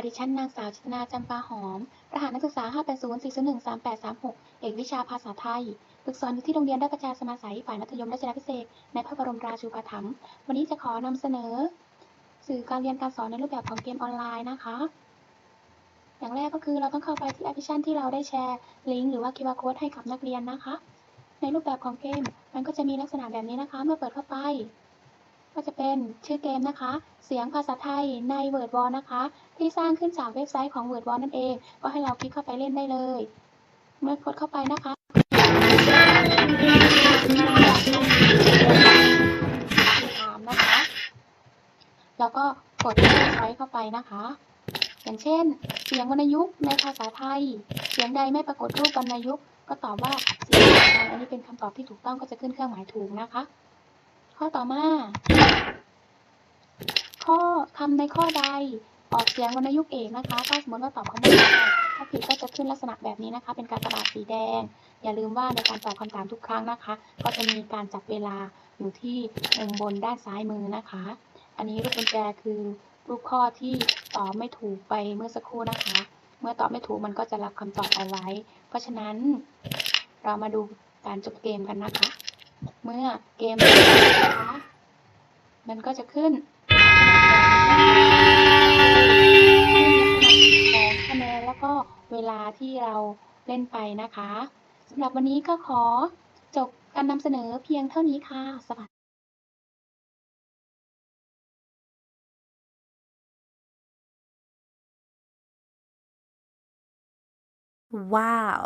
ดิฉันนางสาวจิตนาจำปาหอมรหัสนักศึกษา 580-401-3836 เอกวิชาภาษาไทย ฝึกสอนอยู่ที่โรงเรียนราชประชาสมาสัย ฝ่ายมัธยมรัชดาภิเษก ในพระบรมราชูปถัมภ์ วันนี้จะขอนำเสนอ สื่อการเรียนการสอนในรูปแบบของเกมออนไลน์นะคะ อย่างแรกก็คือเราต้องเข้าไปที่แอปพลิเคชันที่เราได้แชร์ลิงก์หรือว่า QR Code ให้กับนักเรียนนะคะ ในรูปแบบของเกมมันก็จะมีลักษณะแบบนี้นะคะ เมื่อเปิดเข้าไป ก็จะเป็นชื่อเกมนะคะ เสียงภาษาไทยใน WordWall นะคะ ที่สร้างขึ้นจากเว็บไซต์ของ WordWall นั่นเอง ก็ให้เราคลิกเข้าไปเล่นได้เลย เมื่อกดเข้าไปนะคะถามนะคะแล้วก็กดใช้เข้าไปนะคะ อย่างเช่น เสียงวรรณยุกต์ในภาษาไทย เสียงใดไม่ปรากฏรูปวรรณยุกต์ก็ตอบว่าเสียงอะไรอันนี้เป็นคำตอบที่ถูกต้องก็จะขึ้นเครื่องหมายถูกนะคะ ข้อต่อมาคำในข้อใดออกเสียงวรรณยุกต์เอกนะคะถ้าสมมติว่าตอบคำว่าถ้าผิดก็จะขึ้นลักษณะแบบนี้นะคะเป็นกากบาทสีแดงอย่าลืมว่าในการตอบคำถามทุกครั้งนะคะก็จะมีการจับเวลาอยู่ที่มุมบนด้านซ้ายมือนะคะอันนี้รูปกุญแจคือรูปข้อที่ตอบไม่ถูกไปเมื่อสักครู่นะคะเมื่อตอบไม่ถูกมันก็จะรับคำตอบเอาไว้เพราะฉะนั้นเรามาดูการจบเกมกันนะคะเมื่อเกมจบนะคะมันก็จะขึ้นคะแนนแล้วก็เวลาที่เราเล่นไปนะคะสำหรับวันนี้ก็ขอจบการนำเสนอเพียงเท่านี้ค่ะสวัสดี Wow